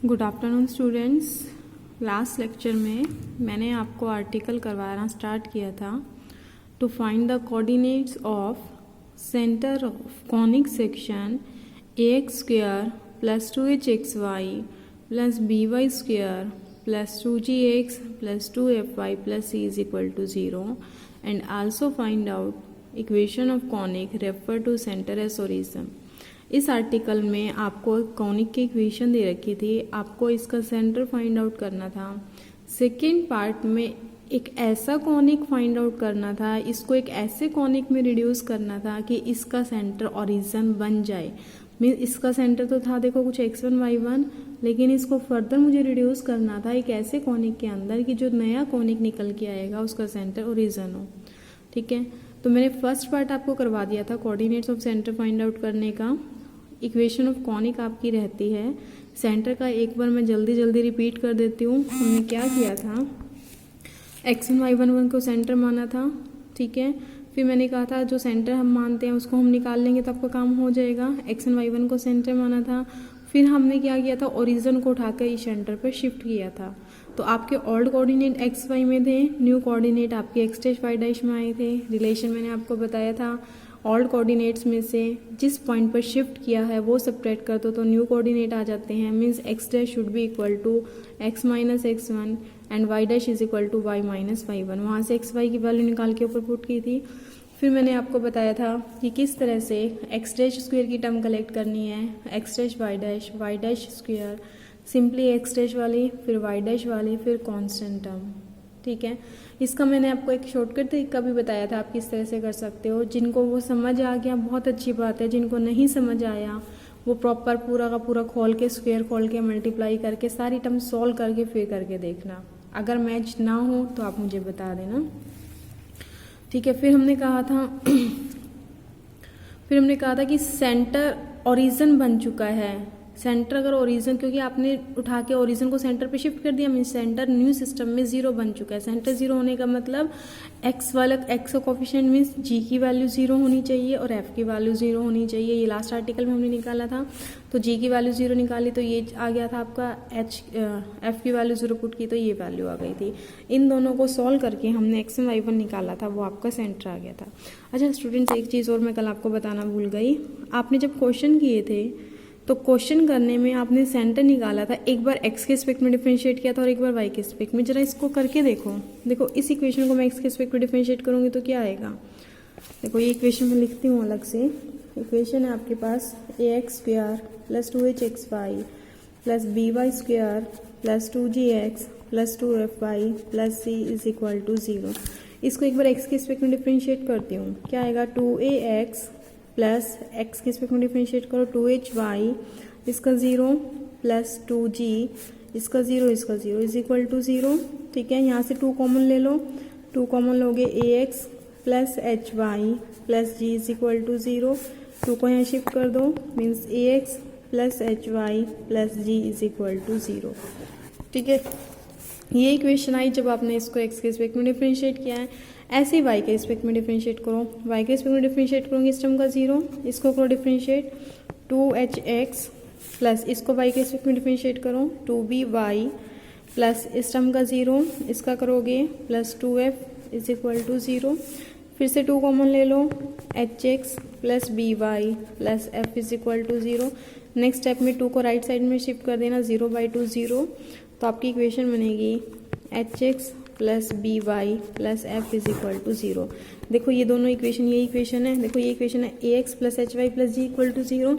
Good afternoon students. Last lecture में मैंने आपको आर्टिकल करवाना स्टार्ट किया था to find the coordinates of centre of conic section ax square plus 2hxy plus by square plus 2gx plus 2fy plus c is equal to 0 and also find out equation of conic refer to centre as origin. इस article में आपको conic की equation दे रखी थी, आपको इसका centre find out करना था। सेकेंड पार्ट में एक ऐसा कॉनिक फाइंड आउट करना था, इसको एक ऐसे कॉनिक में रिड्यूस करना था कि इसका सेंटर ओरिजिन बन जाए। मीन्स इसका सेंटर तो था देखो कुछ x1 y1, लेकिन इसको फर्दर मुझे रिड्यूस करना था एक ऐसे कॉनिक के अंदर कि जो नया कॉनिक निकल के आएगा उसका सेंटर ओरिजिन हो। ठीक है, तो मैंने फर्स्ट पार्ट आपको करवा दिया था coordinates of centre find out करने का। इक्वेशन ऑफ कॉनिक आपकी रहती है सेंटर का, एक बार मैं जल्दी जल्दी रिपीट कर देती हूँ। हमने क्या किया था, x1 y1 को सेंटर माना था। ठीक है, फिर मैंने कहा था जो सेंटर हम मानते हैं उसको हम निकाल लेंगे तो आपका काम हो जाएगा। x1 y1 को सेंटर माना था, फिर हमने क्या किया था, ओरिजिन को उठाकर इस सेंटर पर शिफ्ट किया था। तो आपके ओल्ड कोऑर्डिनेट एक्स वाई में थे, न्यू कोऑर्डिनेट आपके एक्स डैश वाई डैश में आए थे। रिलेशन मैंने आपको बताया था, ओल्ड कोऑर्डिनेट्स में से जिस पॉइंट पर शिफ्ट किया है वो सब्ट्रैक्ट कर दो तो न्यू कोऑर्डिनेट आ जाते हैं। Means X dash should be equal to X minus x1 and Y dash is equal to Y minus y1। वहाँ से एक्स वाई की वैल्यू निकाल के ऊपर पुट की थी। फिर मैंने आपको बताया था कि किस तरह से एक्स डैश स्क्वायर की टर्म कलेक्ट करनी है, X dash Y dash square, simply X dash वाली, फिर वाई डैश वाली, फिर कांस्टेंट टर्म। ठीक है, इसका मैंने आपको एक शॉर्टकट तरीका भी बताया था, आप किस तरह से कर सकते हो। जिनको वो समझ आ गया बहुत अच्छी बात है, जिनको नहीं समझ आया वो प्रॉपर पूरा का पूरा खोल के स्क्वायर खोल के मल्टीप्लाई करके सारी टर्म सॉल्व करके फिर करके देखना। अगर मैच ना हो तो आप मुझे बता देना। ठीक है, फिर हमने कहा था कि सेंटर ओरिजिन बन चुका है। सेंटर अगर ओरिजिन, क्योंकि आपने उठा के ओरिजिन को सेंटर पे शिफ्ट कर दिया, मीन सेंटर न्यू सिस्टम में जीरो बन चुका है। सेंटर जीरो होने का मतलब एक्स वाला एक्स का कोफिशिएंट मीन्स जी की वैल्यू जीरो होनी चाहिए और एफ की वैल्यू जीरो होनी चाहिए। ये लास्ट आर्टिकल में हमने निकाला था, तो जी की वैल्यू जीरो निकाली तो ये आ गया था आपका एफ की वैल्यू जीरो पुट की तो ये वैल्यू आ गई थी। इन दोनों को सॉल्व करके हमने एक्स एंड y1 निकाला था, वो आपका सेंटर आ गया था। अच्छा स्टूडेंट्स, एक चीज़ और मैं कल आपको बताना भूल गई। आपने जब क्वेश्चन किए थे तो क्वेश्चन करने में आपने सेंटर निकाला था, एक बार एक्स के रिस्पेक्ट में डिफरेंशिएट किया था और एक बार वाई के रिस्पेक्ट में। जरा इसको करके देखो इस इक्वेशन को मैं एक्स के रिस्पेक्ट में डिफरेंशिएट करूंगी तो क्या आएगा। देखो ये इक्वेशन मैं लिखती हूँ अलग से। इक्वेशन है आपके पास ax square plus 2hxy plus by square plus 2gx plus 2fy plus c is equal to 0। इसको एक बार एक्स के रिस्पेक्ट में डिफरेंशिएट करती हूँ, क्या आएगा 2ax प्लस एक्स के रिस्पेक्ट में डिफरेंशिएट करो 2hy, इसका 0 प्लस 2g, इसका 0 इसका 0 इज इक्वल टू 0। ठीक है, यहाँ से 2 कॉमन ले लो, 2 कॉमन लोगे ax plus hy plus g is equal to 0। 2 को यहाँ शिफ्ट कर दो, means ax plus hy plus g is equal to 0। ठीक है, ये इक्वेशन आई जब आपने इसको एक्स के रिस्पेक्ट में डिफरेंशिएट किया है। ऐसे ही वाई के रिस्पेक्ट में डिफरेंशिएट करो, वाई के रिस्पेक्ट में डिफरेंशिएट करोगे इस टर्म का 0, इसको करो डिफरेंशिएट 2hx प्लस इसको वाई के रिस्पेक्ट में डिफरेंशिएट करो 2by प्लस इस टर्म का 0, इसका करोगे plus 2f is equal to 0। फिर से 2 कॉमन ले लो, hx plus by plus f is equal to 0। Next step में 2 को राइट साइड में शिफ्ट कर देना, 0/2 0, तो आपकी इक्वेशन बनेगी hx plus by plus f is equal to 0। देखो ये दोनों इक्वेशन, ये इक्वेशन है, देखो ये इक्वेशन है ax plus hy plus g equal to 0।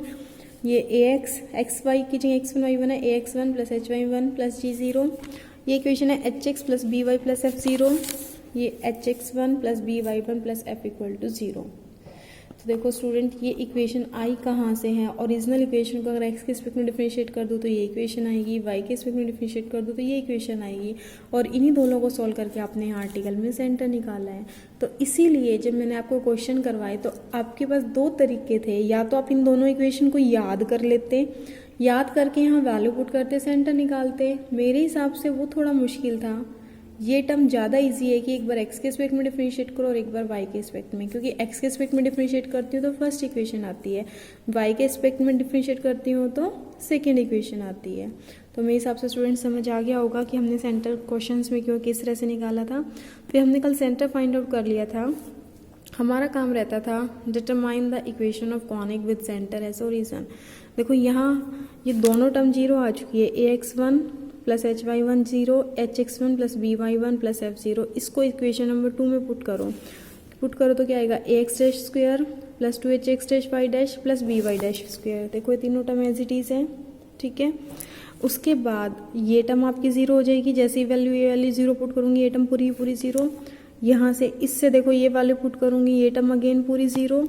ये ax xy की जगह x1 y1 है, ax1 plus hy1 plus g 0। ये इक्वेशन है hx plus by plus f 0, ये hx1 plus by1 plus f equal to 0। तो देखो स्टूडेंट, ये इक्वेशन आई कहाँ से है। ओरिजिनल इक्वेशन को अगर एक्स के रिस्पेक्ट में डिफरेंशिएट कर दो तो ये इक्वेशन आएगी, वाई के रिस्पेक्ट में डिफरेंशिएट कर दो तो ये इक्वेशन आएगी, और इन्हीं दोनों को सॉल्व करके आपने यहाँ आर्टिकल में सेंटर निकाला है। तो इसीलिए जब मैंने आपको क्वेश्चन करवाए तो आपके पास 2 तरीके थे, या तो आप इन दोनों इक्वेशन को याद कर लेते, याद करके यहाँ वैल्यू पुट करते, सेंटर निकालते। मेरे हिसाब से वो थोड़ा मुश्किल था, ये टर्म ज़्यादा इजी है कि एक बार x के रिस्पेक्ट में डिफरेंशिएट करो और एक बार y के रिस्पेक्ट में, क्योंकि x के रिस्पेक्ट में डिफरेंशिएट करती हूँ तो फर्स्ट इक्वेशन आती है, y के रिस्पेक्ट में डिफरेंशिएट करती हूँ तो सेकेंड इक्वेशन आती है। तो मेरे हिसाब से स्टूडेंट समझ आ गया होगा कि हमने सेंटर क्वेश्चंस में क्यों किस तरह से निकाला था। फिर हमने कल सेंटर फाइंड आउट कर लिया था। हमारा काम रहता था determine the equation of conic with centre as origin. देखो यहाँ ये दोनों टर्म जीरो आ चुकी है, ax1 plus hy1 zero, hx1 plus by1 plus f0। इसको इक्वेशन नंबर 2 में पुट करो तो क्या आएगा, ax dash square plus 2hx dash y dash plus by dash square. देखो ये तीनों टर्म एज इट इज है, ठीक है। उसके बाद ये टर्म आपकी जीरो हो जाएगी, जैसे ही वैल्यू ये वाली जीरो पुट करूंगी ये टर्म पूरी पूरी जीरो। यहाँ से इससे देखो ये वाले पुट करूंगी ये टर्म अगेन पूरी जीरो,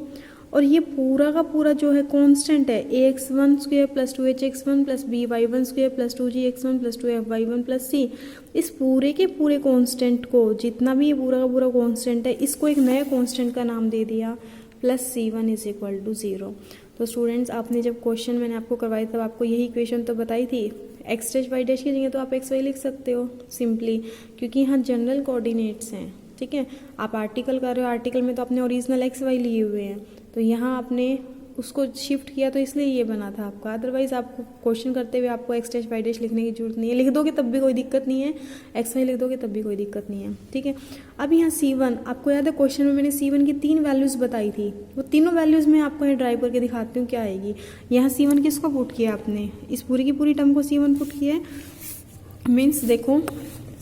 और ये पूरा का पूरा जो है कांस्टेंट है ax1 square plus 2hx1 plus by1 square plus 2gx1 plus 2fy1 plus c। इस पूरे के पूरे कांस्टेंट को, जितना भी ये पूरा का पूरा कांस्टेंट है, इसको एक नया कांस्टेंट का नाम दे दिया plus c1 is equal to 0। तो स्टूडेंट्स आपने जब क्वेश्चन मैंने आपको करवाई तब आपको यही इक्वेशन तो बताई थी, x डैश y डैश की जगह तो आप xy लिख सकते हो सिंपली, क्योंकि यहाँ जनरल कोऑर्डिनेट्स हैं, ठीक है। आप आर्टिकल कर रहे हो, आर्टिकल में तो अपने ओरिजिनल xy लिए हुए हैं, तो यहाँ आपने उसको शिफ्ट किया तो इसलिए ये बना था आपका। अदरवाइज आपको क्वेश्चन करते हुए आपको x डैश y डैश लिखने की जरूरत नहीं है, लिख दोगे तब भी कोई दिक्कत नहीं है, xy लिख दोगे तब भी कोई दिक्कत नहीं है, ठीक है। अब यहाँ c1, आपको याद है क्वेश्चन में मैंने c1 की 3 वैल्यूज़ बताई थी, वो तीनों वैल्यूज़ मैं आपको यहाँ ड्राइव करके दिखाती हूँ क्या आएगी। यहाँ c1 किसको पुट किया आपने, इस पूरी की पूरी टर्म को c1 पुट किया है, मीन्स देखो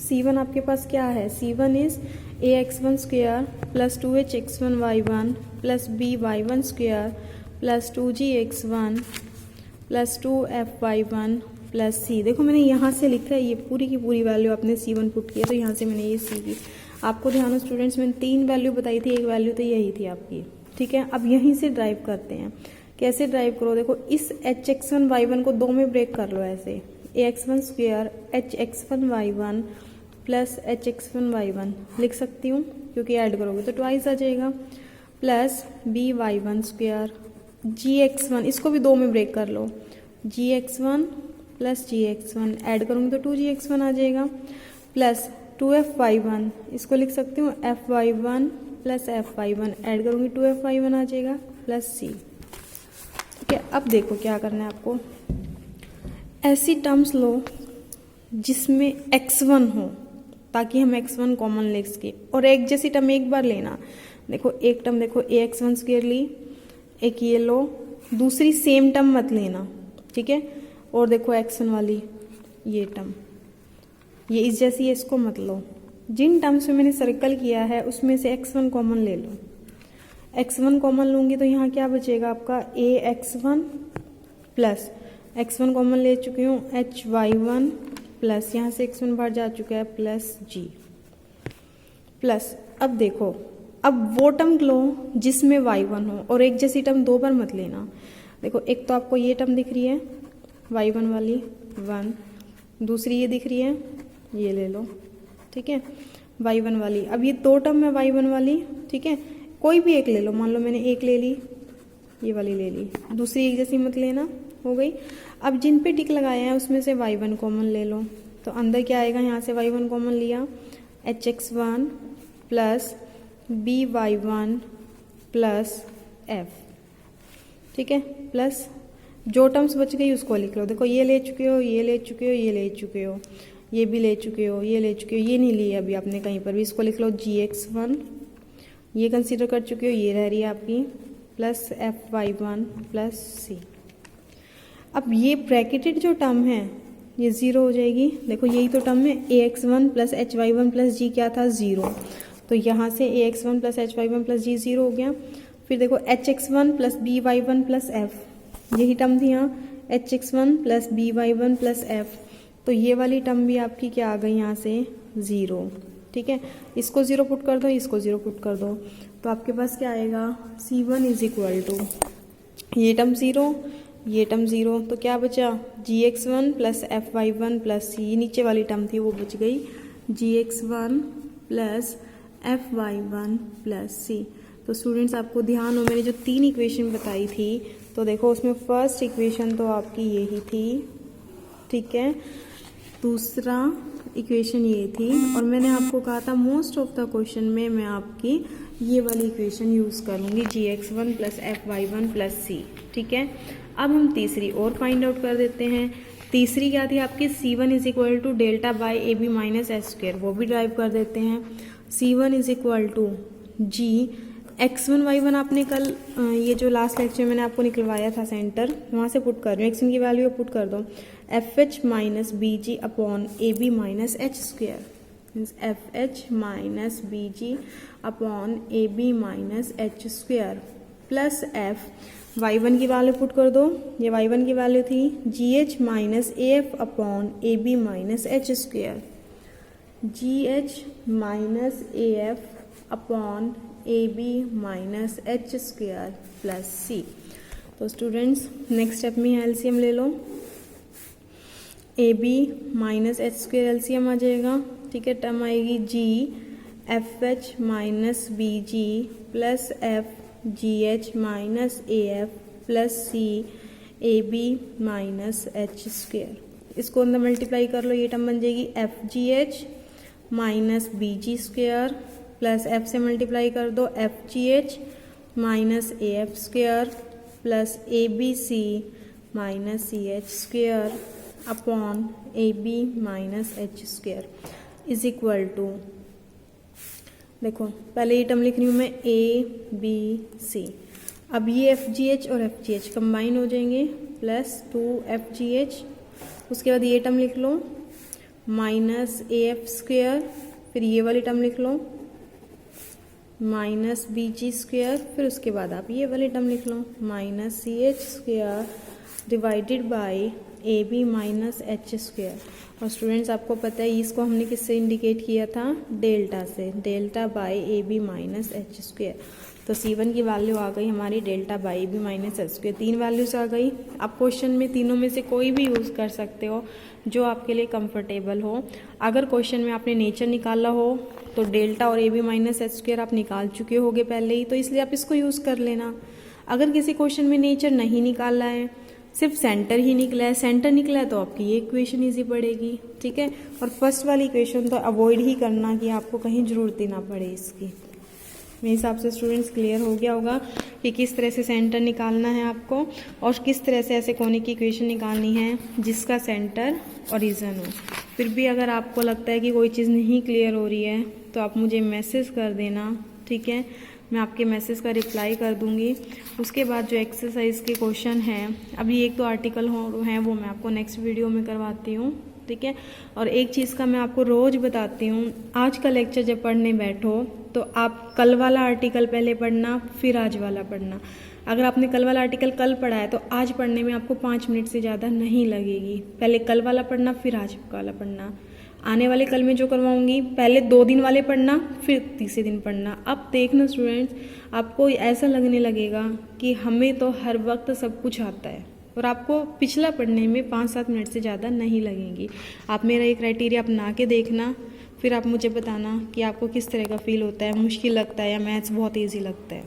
c1 आपके पास क्या है, c1 is ax1 square plus 2hx1 y1 plus by1 square plus 2gx1 plus 2fy1 plus c। देखो मैंने यहाँ से लिखा है, ये पूरी की पूरी वैल्यू आपने c1 पुट किया तो यहाँ से मैंने ये c की। आपको ध्यान हो स्टूडेंट्स, मैंने 3 वैल्यू बताई थी, एक वैल्यू तो यही थी आपकी, ठीक है। अब यहीं से ड्राइव करते हैं, कैसे ड्राइव करो, देखो इस hx1 y1 को 2 में ब्रेक कर लो ऐसे, ax1 square hx1 y1 plus hx1 y1 लिख सकती हूँ, क्योंकि ऐड करोगे तो ट्वाइस आ जाएगा, प्लस by1 स्क्वायर gx1, इसको भी 2 में ब्रेक कर लो, gx1 प्लस gx1 ऐड करूँगी तो 2gx1 आ जाएगा, प्लस 2fy1, इसको लिख सकती हूँ fy1 प्लस fy1 ऐड करूँगी 2fy1 आ जाएगा, प्लस c, ठीक है। अब देखो क्या करना है आपको, ऐसी टर्म्स लो जिसमें x1 हो ताकि हम x1 कॉमन ले सके, और एक जैसी टर्म एक बार लेना। देखो एक टर्म देखो ax1 स्क्वायर ली, एक ये लो, दूसरी सेम टर्म मत लेना, ठीक है। और देखो x1 वाली ये टर्म, ये इस जैसी है, इसको मत लो। जिन टर्म्स में मैंने सर्कल किया है उसमें से x1 कॉमन ले लो। x1 कॉमन लूँगी तो यहाँ क्या बचेगा आपका, ax1 प्लस x1 कॉमन ले चुकी हूँ hy1 प्लस यहाँ से x1 बाहर जा चुका है प्लस g प्लस। अब देखो अब वो टर्म लो जिसमें y1 हो, और एक जैसी टर्म 2 बार मत लेना। देखो एक तो आपको ये टर्म दिख रही है y1 वाली 1, दूसरी ये दिख रही है, ये ले लो, ठीक है, y1 वाली। अब ये 2 टर्म है y1 वाली, ठीक है, कोई भी एक ले लो, मान लो मैंने एक ले ली, ये वाली ले ली, दूसरी एक जैसी मत लेना, हो गई। अब जिन पे टिक लगाए हैं उसमें से y1 कॉमन ले लो, तो अंदर क्या आएगा, यहाँ से y1 कॉमन लिया, hx1 plus by1 plus f, ठीक है, प्लस जो टर्म्स बच गई उसको लिख लो। देखो ये ले चुके हो, ये ले चुके हो, ये ले चुके हो, ये भी ले चुके हो, ये ले चुके हो, ये नहीं ली है अभी आपने कहीं पर भी, इसको लिख लो gx1, ये कंसीडर कर चुके हो, ये रह रही है आपकी, प्लस fy1 प्लस c। अब ये ब्रैकेटेड जो टर्म है ये 0 हो जाएगी। देखो यही तो टर्म है, ax1 plus hy1 plus g क्या था, 0, तो यहाँ से ax1 plus hy1 plus g 0 हो गया। फिर देखो hx1 plus by1 plus f, यही टर्म थी यहाँ, hx1 plus by1 plus f, तो ये वाली टर्म भी आपकी क्या आ गई यहाँ से 0, ठीक है। इसको 0 पुट कर दो, इसको 0 पुट कर दो, तो आपके पास क्या आएगा, c1 इज इक्वल टू ये टर्म 0, ये टर्म 0, तो क्या बचा, gx1 plus fy1 plus c, नीचे वाली टर्म थी वो बच गई, gx1 plus fy1 plus c। तो स्टूडेंट्स आपको ध्यान हो, मैंने जो 3 इक्वेशन बताई थी, तो देखो उसमें फर्स्ट इक्वेशन तो आपकी यही थी, ठीक है, दूसरा इक्वेशन ये थी और मैंने आपको कहा था मोस्ट ऑफ द क्वेश्चन में मैं आपकी ये वाली इक्वेशन यूज़ करूँगी gx1 plus fy1 plus c। ठीक है, अब हम तीसरी और फाइंड आउट कर देते हैं। तीसरी क्या थी आपकी, c1 is equal to delta by A B minus H square, वो भी ड्राइव कर देते हैं। c1 is equal to g x1 y1 आपने कल ये जो लास्ट लेक्चर मैंने आपको निकलवाया था सेंटर, वहाँ से पुट कर रही हूँ, x1 की वैल्यू पुट कर दो, F H minus B G upon A B minus H square, means F H minus B G upon A B minus H square plus F y1 की value put कर दो, ये y1 की वैल्यू थी G H minus A F upon A B minus H square, G H minus A F upon A B minus H square plus C. तो students next step में LCM ले लो, A B minus H square LCM आ जाएगा। ठीक है, term आएगी G F H minus B G plus F G H minus A F plus C A B minus H square. इसको अंदर मल्टीप्लाई कर लो, ये टर्म बन जाएगी F G H minus B G square plus F से multiply कर दो F G H minus A F square plus A B C minus C H square upon A B minus H square is equal to, देखो पहले ये term लिख रही हूँ मैं ए बी सी, अब ये एफ जी एच और एफ जी एच कंबाइन हो जाएंगे प्लस 2FGH, उसके बाद ये टर्म लिख लो माइनस ए एफ स्क्वेयर, फिर ये वाली टर्म लिख लो माइनस बी जी स्क्वेयर, फिर उसके बाद आप ये वाली टर्म लिख लो minus C H square divided by A B minus H square. और स्टूडेंट्स आपको पता है इसको हमने किससे इंडिकेट किया था, डेल्टा से, delta by A B minus H square. तो C1 की वैल्यू आ गई हमारी delta by A B minus H square, 3 values आ गई। आप क्वेश्चन में तीनों में से कोई भी यूज़ कर सकते हो जो आपके लिए कंफर्टेबल हो। अगर क्वेश्चन में आपने नेचर निकाला हो तो डेल्टा और A B minus H square आप निकाल चुके होगे पहले ही, तो इसलिए आप इसको यूज़ कर लेना। अगर किसी क्वेश्चन में नेचर नहीं निकाला है, सिर्फ सेंटर ही निकला है, सेंटर निकला है तो आपकी ये इक्वेशन इजी पड़ेगी। ठीक है, और फर्स्ट वाली इक्वेशन तो अवॉइड ही करना कि आपको कहीं ज़रूरत ही ना पड़े इसकी। मेरे हिसाब से स्टूडेंट्स क्लियर हो गया होगा कि किस तरह से सेंटर निकालना है आपको और किस तरह से ऐसे कोनिक की इक्वेशन निकालनी है जिसका सेंटर ओरिजिन हो। फिर भी अगर आपको लगता है कि कोई चीज़ नहीं क्लियर हो रही है तो आप मुझे मैसेज कर देना। ठीक है, मैं आपके मैसेज का रिप्लाई कर दूंगी। उसके बाद जो एक्सरसाइज के क्वेश्चन हैं, अभी एक तो आर्टिकल हैं वो मैं आपको नेक्स्ट वीडियो में करवाती हूँ। ठीक है, और एक चीज़ का मैं आपको रोज़ बताती हूँ, आज का लेक्चर जब पढ़ने बैठो तो आप कल वाला आर्टिकल पहले पढ़ना, फिर आज वाला पढ़ना। अगर आपने कल वाला आर्टिकल कल पढ़ा है तो आज पढ़ने में आपको 5 मिनट से ज़्यादा नहीं लगेगी। पहले कल वाला पढ़ना, फिर आज वाला पढ़ना। आने वाले कल में जो करवाऊंगी, पहले 2 दिन वाले पढ़ना, फिर तीसरे दिन पढ़ना। अब देखना स्टूडेंट्स, आपको ऐसा लगने लगेगा कि हमें तो हर वक्त सब कुछ आता है और आपको पिछला पढ़ने में 5-7 मिनट से ज़्यादा नहीं लगेंगी। आप मेरा ये क्राइटेरिया अपना के देखना, फिर आप मुझे बताना कि आपको किस तरह का फील होता है, मुश्किल लगता है या मैथ्स बहुत ईजी लगता है।